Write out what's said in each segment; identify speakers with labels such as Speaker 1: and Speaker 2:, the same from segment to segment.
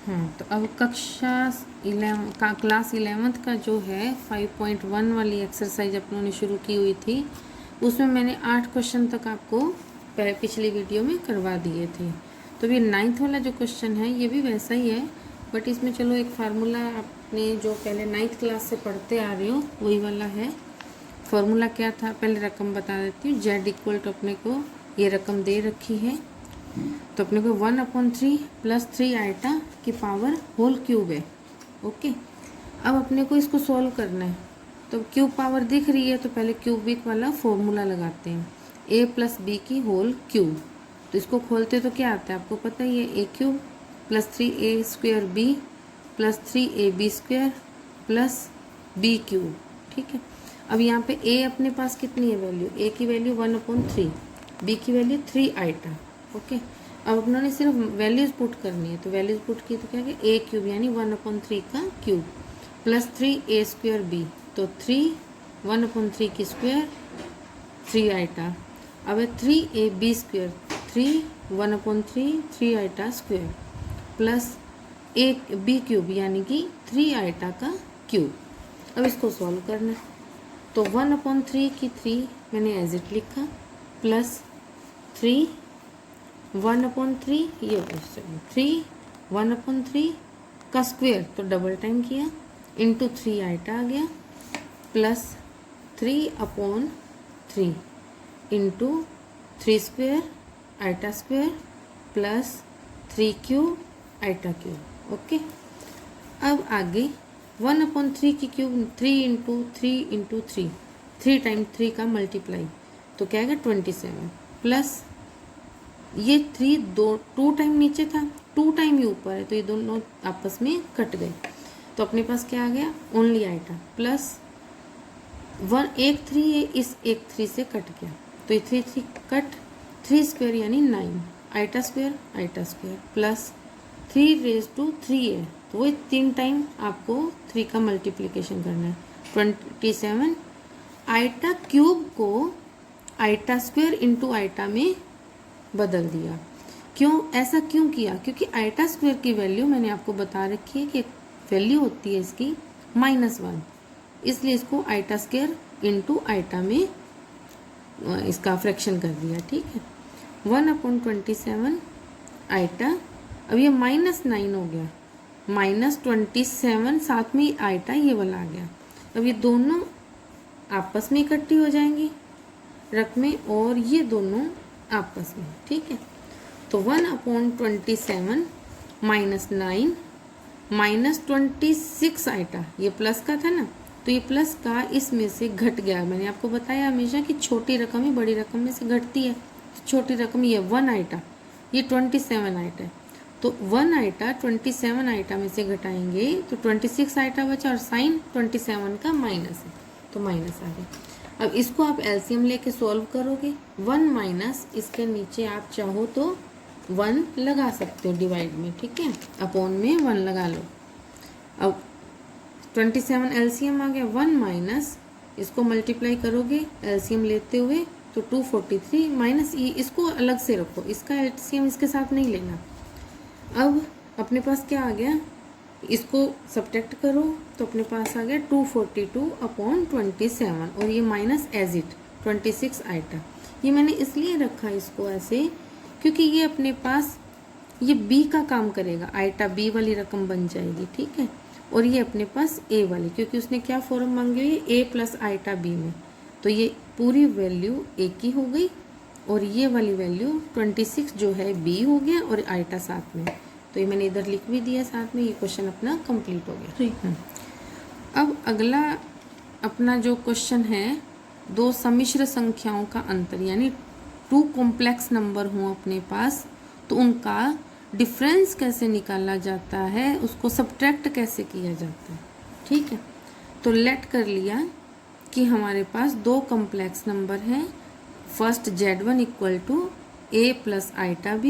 Speaker 1: हाँ, तो अब क्लास 11th का जो है 5.1 वाली एक्सरसाइज अपनों ने शुरू की हुई थी, उसमें मैंने 8 क्वेश्चन तक आपको पिछली वीडियो में करवा दिए थे। तो ये 9th वाला जो क्वेश्चन है ये भी वैसा ही है, बट इसमें चलो एक फार्मूला आपने जो पहले 9th क्लास से पढ़ते आ रहे हो वही वाला है। फार्मूला क्या था, पहले रकम बता देती हूँ। जेड इक्वल टू अपने को ये रकम दे रखी है, तो अपने को 1/3 + 3 आइटा की पावर होल क्यूब है। ओके, अब अपने को इसको सॉल्व करना है। तो क्यूब पावर दिख रही है, तो पहले क्यूबिक वाला फॉर्मूला लगाते हैं, a + b की होल क्यूब। तो इसको खोलते तो क्या आता है आपको पता ही है, a³ + 3a² b + 3ab² + b³। ठीक है, अब यहाँ पे a अपने पास कितनी है वैल्यू, a की वैल्यू 1/3, b की वैल्यू 3 आइटा। ओके, अब अपनों ने सिर्फ वैल्यूज पुट करनी है, तो वैल्यूज पुट की तो क्या है, a³ यानी 1/3 का क्यूब + 3a² b, तो 3 1/3 की स्क्वायर 3 आइटा। अब है 3ab², 3 1/3 3 iota square plus ab³ यानी कि 3 आइटा का क्यूब। अब इसको सॉल्व करना है, तो 1/3 की 3 मैंने एज इट लिखा प्लस 3 1/3 ये 3 1/3 का स्क्वायर, तो डबल टाइम किया इंटू 3 आइटा आ गया plus 3/3 into 3 square iota square plus 3³ iota cube. Okay, अब आगे 1/3 की क्यूब 3 इंटू 3 इंटू 3, 3 टाइम 3 का मल्टीप्लाई, तो क्या आएगा 27 प्लस ये 3 2 टाइम नीचे था, 2 टाइम ही ऊपर है, तो ये दोनों आपस में कट गए, तो अपने पास क्या आ गया ओनली आइटा प्लस 1 3 है, इस 1 3 से कट गया, तो ये 3 3 कट 3 स्क्वायर यानी 9 आइटा स्क्वायर प्लस 3⁻³ है, तो वो 3 टाइम आपको 3 का मल्टीप्लिकेशन करना है 27 आइटा क्यूब को आइटा स्क्वायर इंटू आइटा में बदल दिया। ऐसा क्यों किया, क्योंकि आइटा स्क्वायर की वैल्यू मैंने आपको बता रखी है कि वैल्यू होती है इसकी -1, इसलिए इसको आइटा स्क्वायर इंटू आइटा में इसका फ्रैक्शन कर दिया। ठीक है, 1/27 आइटा, अब ये -9 हो गया, -27 साथ में आइटा ये वाला आ गया। अब ये दोनों आपस में इकट्ठी हो जाएंगी रकमें, और ये दोनों आपस में। ठीक है, तो 1/27 -9 -26 आइटा, ये प्लस का था ना, तो ये प्लस का इसमें से घट गया। मैंने आपको बताया हमेशा कि छोटी रकम ही बड़ी रकम में से घटती है, तो छोटी रकम ये 1 आइटा, ये 27 आइटा है, तो 1 आइटा 27 आइटा में से घटाएंगे तो 26 आइटा बचा, और साइन 27 का माइनस है, तो माइनस आ गया। अब इसको आप एलसीएम लेके सॉल्व करोगे, 1 माइनस इसके नीचे आप चाहो तो 1 लगा सकते हो डिवाइड में, ठीक है, अपॉन में 1 लगा लो। अब 27 एलसीएम आ गया, 1 माइनस इसको मल्टीप्लाई करोगे एलसीएम लेते हुए, तो 243 माइनस ये, इसको अलग से रखो, इसका एलसीएम इसके साथ नहीं लेना। अब अपने पास क्या आ गया, इसको सब्ट्रैक्ट करो तो अपने पास आ गया 242/27, और ये माइनस एज इट 26 आइटा। ये मैंने इसलिए रखा इसको ऐसे क्योंकि ये अपने पास ये बी का काम करेगा, आइटा बी वाली रकम बन जाएगी। ठीक है, और ये अपने पास ए वाली, क्योंकि उसने क्या फॉर्म मांगी हुई है, ए प्लस आइटा बी में, तो ये पूरी वैल्यू ए की हो गई, और ये वाली वैल्यू 26 जो है बी हो गया, और आइटा साथ में, तो ये मैंने इधर लिख भी दिया साथ में। ये क्वेश्चन अपना कंप्लीट हो गया। ठीक है, अब अगला अपना जो क्वेश्चन है, दो सम्मिश्र संख्याओं का अंतर, यानी 2 कॉम्प्लेक्स नंबर हों अपने पास, तो उनका डिफरेंस कैसे निकाला जाता है, उसको सब्ट्रैक्ट कैसे किया जाता है। ठीक है, तो लेट कर लिया कि हमारे पास 2 कॉम्प्लेक्स नंबर हैं, first Z1 equal to a plus iota b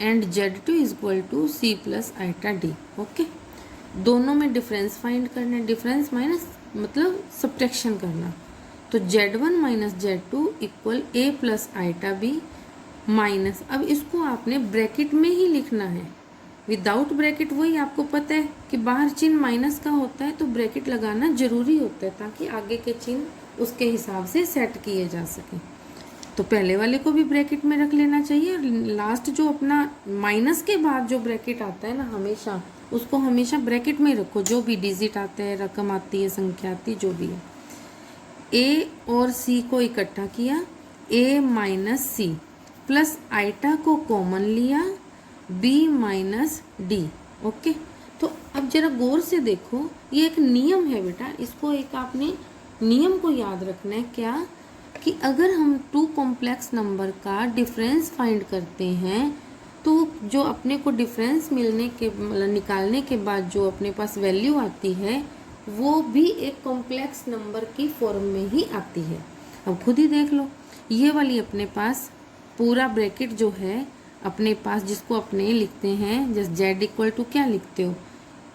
Speaker 1: and Z2 equal to c plus iota d। Okay, दोनों में डिफरेंस फाइंड करना है, डिफरेंस माइनस मतलब सब्ट्रैक्शन करना, तो Z1 minus Z2 equal a plus iota b minus, अब इसको आपने ब्रैकेट में ही लिखना है, विदाउट ब्रैकेट वही आपको पता है कि बाहर चिन्ह माइनस का होता है तो ब्रैकेट लगाना जरूरी होता है ताकि आगे के चिन्ह उसके हिसाब से सेट किए जा सके। तो पहले वाले को भी ब्रैकेट में रख लेना चाहिए और लास्ट जो अपना माइनस के बाद जो ब्रैकेट आता है ना हमेशा उसको हमेशा ब्रैकेट में रखो। जो भी डिजिट आते हैं, रकम आती है, संख्या आती है, जो भी है। ए और सी को इकट्ठा किया, ए माइनस सी प्लस आइटा को कॉमन लिया, बी माइनस डी। ओके, तो अब जरा गौर से देखो, ये एक नियम है बेटा, इसको एक आपने नियम को याद रखना है। क्या कि अगर हम टू कॉम्प्लेक्स नंबर का डिफरेंस फाइंड करते हैं तो जो अपने को डिफरेंस मिलने के मतलब निकालने के बाद जो अपने पास वैल्यू आती है वो भी एक कॉम्प्लेक्स नंबर की फॉर्म में ही आती है। अब खुद ही देख लो, ये वाली अपने पास पूरा ब्रैकेट जो है अपने पास, जिसको अपने लिखते हैं जैसे जेड इक्वल टू क्या लिखते हो,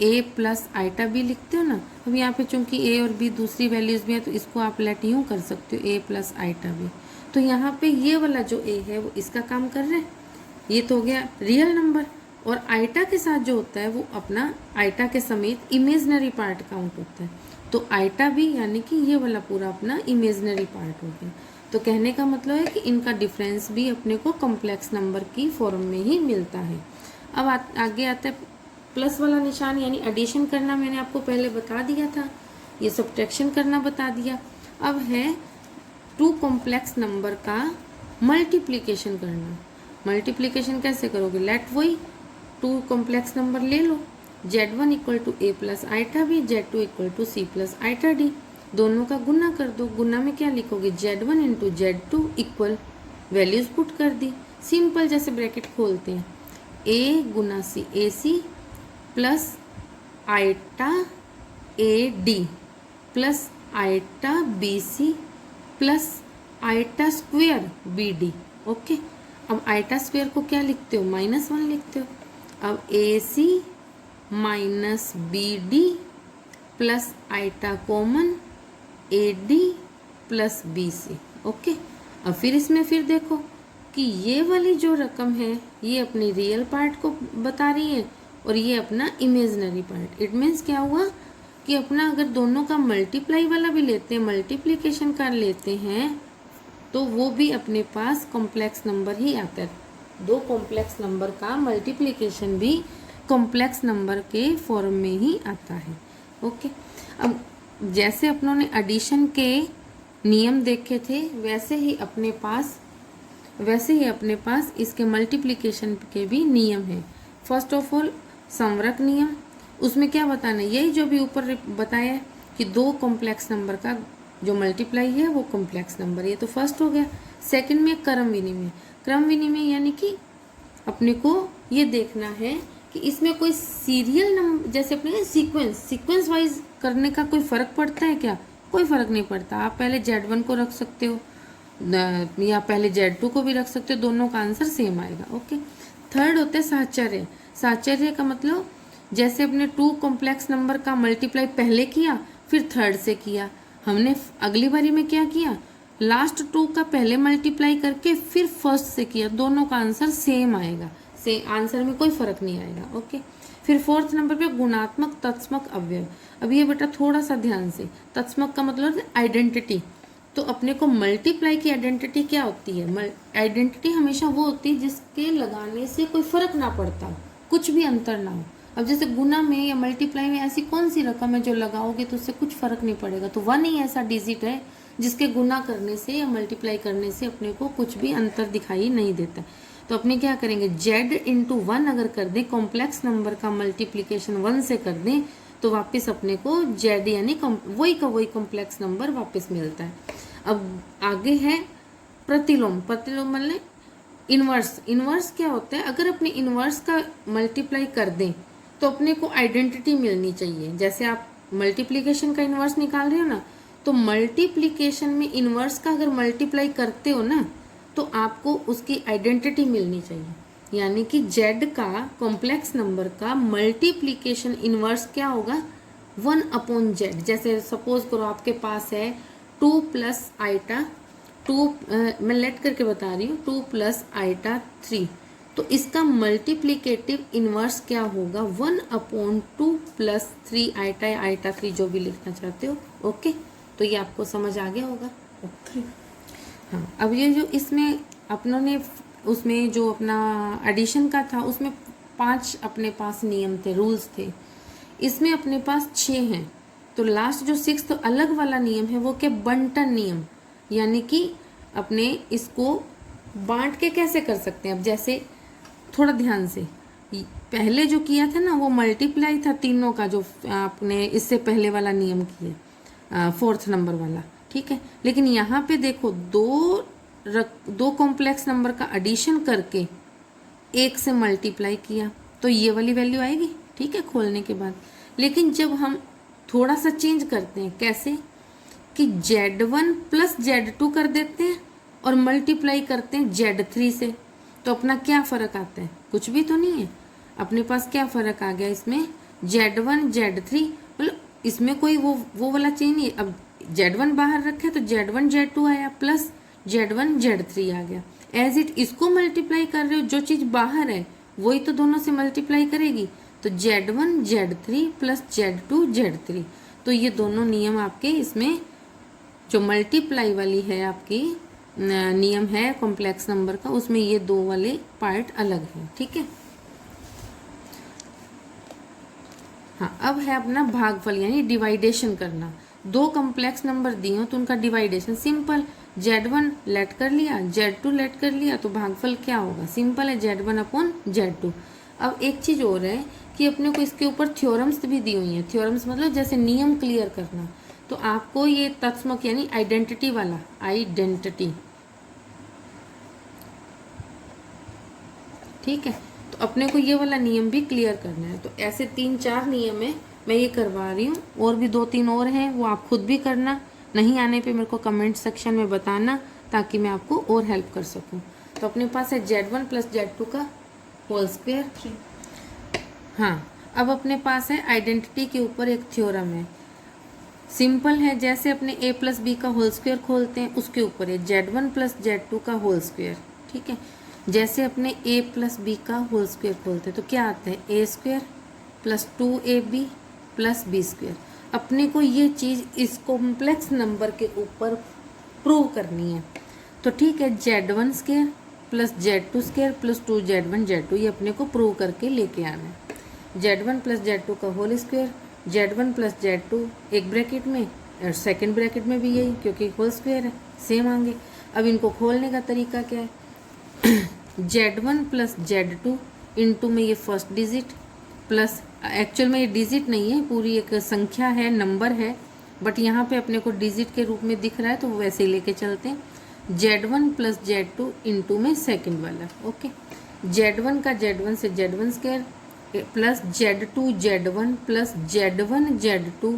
Speaker 1: ए प्लस आइटा बी लिखते हो ना। अब यहाँ पे चूंकि ए और बी दूसरी वैल्यूज़ भी है तो इसको आप लेट यूँ कर सकते हो, ए प्लस आइटा बी। तो यहाँ पे ये वाला जो ए है वो इसका काम कर रहा है, ये तो हो गया रियल नंबर। और आइटा के साथ जो होता है वो अपना आइटा के समेत इमेजनरी पार्ट काउंट होता है। तो आइटा भी यानी कि ये वाला पूरा अपना इमेजनरी पार्ट हो गया। तो कहने का मतलब है कि इनका डिफरेंस भी अपने को कॉम्प्लेक्स नंबर की फॉर्म में ही मिलता है। अब आगे आता है प्लस वाला निशान, यानी एडिशन करना मैंने आपको पहले बता दिया था, ये सब्ट्रैक्शन करना बता दिया। अब है टू कॉम्प्लेक्स नंबर का मल्टीप्लिकेशन करना। मल्टीप्लिकेशन कैसे करोगे, लेट वही टू कॉम्प्लेक्स नंबर ले लो, z1 equal to A plus iota B, z2 equal to C plus iota D. दोनों का गुना कर दो, गुना में क्या लिखोगे, z1 into z2 equal values put कर दी, सिंपल जैसे ब्रैकेट खोलते हैं, a गुना c a c plus iota a d plus iota b c plus iota square b d. Okay, अब आइटा स्क्वेयर को क्या लिखते हो, -1 लिखते हो। अब a c minus b d plus iota common a d plus b c. Okay, अब फिर इसमें फिर देखो कि ये वाली जो रकम है ये अपनी रियल पार्ट को बता रही है और ये अपना इमेजनरी पार्ट। इट मीन्स क्या हुआ कि अपना अगर दोनों का मल्टीप्लाई वाला भी लेते हैं, मल्टीप्लिकेशन कर लेते हैं तो वो भी अपने पास कॉम्प्लेक्स नंबर ही आता है। दो कॉम्प्लेक्स नंबर का मल्टीप्लिकेशन भी कॉम्प्लेक्स नंबर के फॉर्म में ही आता है। ओके, अब जैसे अपनों ने एडिशन के नियम देखे थे वैसे ही अपने पास इसके मल्टीप्लिकेशन के भी नियम है। फर्स्ट ऑफ ऑल संवरक नियम, उसमें क्या बताना है, यही जो भी ऊपर बताया है कि दो कॉम्प्लेक्स नंबर का जो मल्टीप्लाई है वो कॉम्प्लेक्स नंबर, ये तो फर्स्ट हो गया। सेकंड में क्रम विनिमय, क्रम विनिमय यानी कि अपने को ये देखना है कि इसमें कोई सीरियल नंबर, जैसे अपने सीक्वेंस वाइज करने का कोई फ़र्क पड़ता है क्या, कोई फ़र्क नहीं पड़ता। आप पहले Z1 को रख सकते हो या पहले Z2 को भी रख सकते हो, दोनों का आंसर सेम आएगा। ओके, थर्ड होता है साहचर्य। साहचर्य का मतलब जैसे अपने टू कॉम्प्लेक्स नंबर का मल्टीप्लाई पहले किया फिर थर्ड से किया, हमने अगली बारी में क्या किया, लास्ट टू का पहले मल्टीप्लाई करके फिर फर्स्ट से किया, दोनों का आंसर सेम आएगा, से आंसर में कोई फर्क नहीं आएगा। ओके, फिर फोर्थ नंबर पे गुणात्मक तत्समक अवयव। अब ये बेटा थोड़ा सा ध्यान से, तत्समक का मतलब आइडेंटिटी। तो अपने को मल्टीप्लाई की आइडेंटिटी क्या होती है, आइडेंटिटी हमेशा वो होती है जिसके लगाने से कोई फर्क ना पड़ता हो, कुछ भी अंतर ना हो। अब जैसे गुना में या मल्टीप्लाई में ऐसी कौन सी रकम है जो लगाओगे तो उससे कुछ फर्क नहीं पड़ेगा, तो 1 ही ऐसा डिजिट है जिसके गुना करने से या मल्टीप्लाई करने से अपने को कुछ भी अंतर दिखाई नहीं देता। तो अपने क्या करेंगे, z इंटू 1 अगर कर दें, कॉम्प्लेक्स नंबर का मल्टीप्लिकेशन 1 से कर दें तो वापस अपने को z यानी वही का वही कॉम्प्लेक्स नंबर वापस मिलता है। अब आगे है प्रतिलोम। प्रतिलोम मतलब इन्वर्स। इन्वर्स क्या होता है, अगर अपने इन्वर्स का मल्टीप्लाई कर दें तो अपने को आइडेंटिटी मिलनी चाहिए। जैसे आप मल्टीप्लिकेशन का इन्वर्स निकाल रहे हो ना, तो मल्टीप्लिकेशन में इन्वर्स का अगर मल्टीप्लाई करते हो ना तो आपको उसकी आइडेंटिटी मिलनी चाहिए। यानी कि z का कॉम्प्लेक्स नंबर का मल्टीप्लिकेशन इन्वर्स क्या होगा, 1/z। जैसे सपोज करो आपके पास है 2 प्लस आइटा 2, मैं लेट करके बता रही हूँ, 2 प्लस आइटा 3, तो इसका मल्टीप्लिकेटिव इन्वर्स क्या होगा, 1/2 प्लस 3 आइटा, आइटा 3 जो भी लिखना चाहते हो। ओके, तो ये आपको समझ आ गया होगा। ओके हाँ, अब ये जो इसमें अपनों ने उसमें जो अपना एडिशन का था उसमें 5 अपने पास नियम थे, रूल्स थे। इसमें अपने पास 6 हैं। तो लास्ट जो 6 तो अलग वाला नियम है वो क्या, बंटन नियम, यानी कि अपने इसको बांट के कैसे कर सकते हैं। अब जैसे थोड़ा ध्यान से, पहले जो किया था ना वो मल्टीप्लाई था तीनों का, जो आपने इससे पहले वाला नियम किया 4th नंबर वाला, ठीक है। लेकिन यहाँ पे देखो दो कॉम्प्लेक्स नंबर का एडिशन करके 1 से मल्टीप्लाई किया तो ये वाली वैल्यू आएगी, ठीक है, खोलने के बाद। लेकिन जब हम थोड़ा सा चेंज करते हैं, कैसे कि Z1 प्लस Z2 कर देते हैं और मल्टीप्लाई करते हैं Z3 से, तो अपना क्या फ़र्क आता है, कुछ भी तो नहीं है। अपने पास क्या फ़र्क आ गया इसमें, Z1 Z3, मतलब इसमें कोई वो वाला चेंज नहीं है। अब Z1 बाहर रखे तो Z1 Z2 आया प्लस Z1 Z3 आ गया। एज इट इसको मल्टीप्लाई कर रहे हो, जो चीज़ बाहर है वही तो दोनों से मल्टीप्लाई करेगी, तो Z1 Z3 plus Z2 Z3। तो ये दोनों नियम आपके इसमें जो मल्टीप्लाई वाली है आपकी नियम है कॉम्प्लेक्स नंबर का, उसमें ये दो वाले पार्ट अलग है, ठीक है। हाँ, अब है अपना भागफल यानी डिवाइडेशन करना। दो कॉम्प्लेक्स नंबर दिए हो तो उनका डिवाइडेशन सिंपल, Z1 लेट कर लिया, Z2 लेट कर लिया, तो भागफल क्या होगा, सिंपल है, Z1 अपॉन Z2। अब एक चीज़ और है कि अपने को इसके ऊपर थ्योरम्स भी दी हुई हैं। थ्योरम्स मतलब जैसे नियम क्लियर करना, तो आपको ये तत्समक यानी आइडेंटिटी वाला, आइडेंटिटी, ठीक है, तो अपने को ये वाला नियम भी क्लियर करना है। तो ऐसे 3-4 नियम है, मैं ये करवा रही हूँ, और भी 2-3 और हैं, वो आप खुद भी करना। नहीं आने पे मेरे को कमेंट सेक्शन में बताना ताकि मैं आपको और हेल्प कर सकूँ। तो अपने पास है Z1 प्लस Z2 का होल स्क्वायर। हाँ, अब अपने पास है आइडेंटिटी के ऊपर एक थ्योरम है, सिंपल है, जैसे अपने A प्लस बी का होल स्क्वायर खोलते हैं उसके ऊपर है Z1 प्लस Z2 का होल स्क्वायर, ठीक है। जैसे अपने A प्लस बी का होल स्क्वायर खोलते हैं तो क्या आता है, A square plus 2AB plus B square. अपने को ये चीज़ इस कॉम्प्लेक्स नंबर के ऊपर प्रूव करनी है, तो ठीक है, Z1 square plus Z2 square plus 2Z1 Z2 ये अपने को प्रूव करके लेके आना है। Z1 प्लस Z2 का whole square, Z1 plus Z2 एक ब्रैकेट में और सेकंड ब्रैकेट में भी यही, क्योंकि होल स्क्वायर है, सेम आएंगे। अब इनको खोलने का तरीका क्या है, Z1 प्लस Z2 इंटू में ये फर्स्ट डिजिट प्लस, एक्चुअल में ये डिजिट नहीं है, पूरी एक संख्या है, नंबर है, बट यहाँ पे अपने को डिजिट के रूप में दिख रहा है तो वैसे ही लेके चलते हैं। Z1 प्लस Z2 इंटू में सेकंड वाला, ओके। Z1 का Z1 से Z1 square plus Z2 Z1 plus Z1 Z2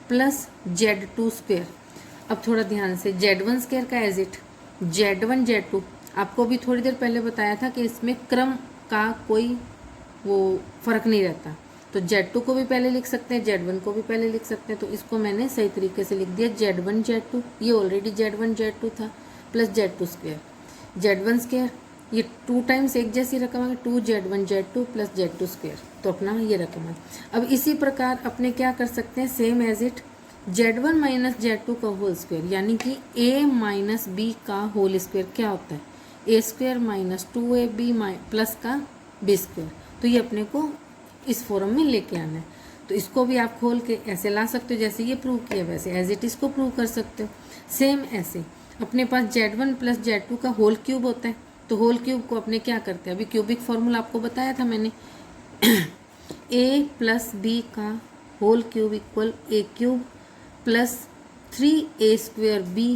Speaker 1: plus Z2 square. अब थोड़ा ध्यान से, Z1 स्क्वायर का एज इट Z1 Z2, आपको भी थोड़ी देर पहले बताया था कि इसमें क्रम का कोई वो फ़र्क नहीं रहता, तो Z2 को भी पहले लिख सकते हैं, Z1 को भी पहले लिख सकते हैं, तो इसको मैंने सही तरीके से लिख दिया Z1 Z2, ये ऑलरेडी Z1 Z2 था, plus Z2 square, Z1 square ये 2 टाइम्स एक जैसी रकम है, 2Z1 Z2 plus Z2 square, तो अपना ये रकम है। अब इसी प्रकार अपने क्या कर सकते हैं, same as it Z1 minus Z2 का होल स्क्वायर, यानी कि A माइनस B का होल स्क्वायर क्या होता है, A square minus 2AB plus का B स्क्वायर। तो ये अपने को इस फॉर्म में लेके आना है। तो इसको भी आप खोल के ऐसे ला सकते हो, जैसे ये प्रूव किया वैसे एज इट इसको प्रूव कर सकते हो। सेम ऐसे अपने पास Z1 प्लस Z2 का होल क्यूब होता है, तो होल क्यूब को अपने क्या करते हैं, अभी क्यूबिक फॉर्मूला आपको बताया था मैंने A प्लस बी का whole cube equal A cube plus 3A square B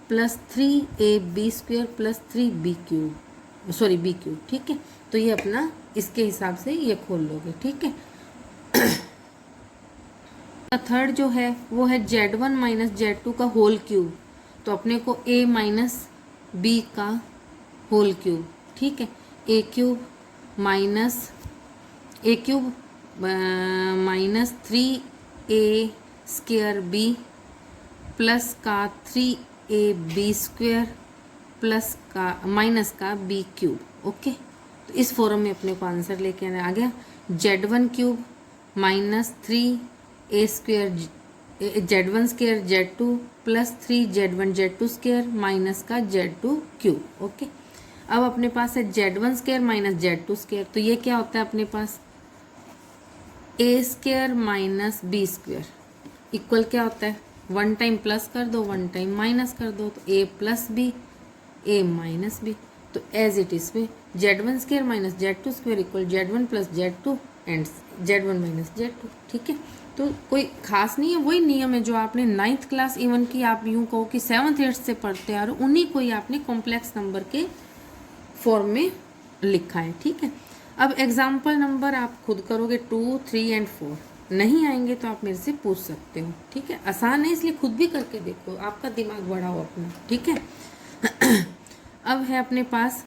Speaker 1: plus 3AB square plus 3B cube, sorry B cube, ठीक है। तो ये अपना इसके हिसाब से ये खोल लोगे, ठीक है। थर्ड जो है वो है Z1 माइनस Z2 का होल क्यूब, तो अपने को A माइनस बी का होल क्यूब, ठीक है, A cube minus A cube minus 3A square B plus का 3AB स्क्वायर प्लस का माइनस का B क्यूब, ओके। तो इस फॉर्म में अपने को आंसर लेके आना आ गया Z1 cube minus 3a² Z1 square Z2 plus 3Z1 Z2 square minus का Z2 क्यूब। ओके, अब अपने पास है Z1 square minus Z2 square, तो ये क्या होता है अपने पास a square minus b square equal क्या होता है, वन टाइम प्लस कर दो वन टाइम माइनस कर दो, तो a plus B a minus B. तो एज इट इज में Z1 square minus Z2 square equal Z1 plus Z2 and Z1 minus Z2। ठीक है, तो कोई खास नहीं है, वही नियम है जो आपने 9th क्लास इवन की आप यूँ कहो कि 7th 8th से पढ़ते आ रहे हो, उन्हीं को ही आपने कॉम्प्लेक्स नंबर के फॉर्म में लिखा है। ठीक है, अब एग्जाम्पल नंबर आप खुद करोगे 2, 3 एंड 4, नहीं आएंगे तो आप मेरे से पूछ सकते हो। ठीक है, आसान है इसलिए खुद भी करके देखो, आपका दिमाग बढ़ाओ अपना। ठीक है अब है अपने पास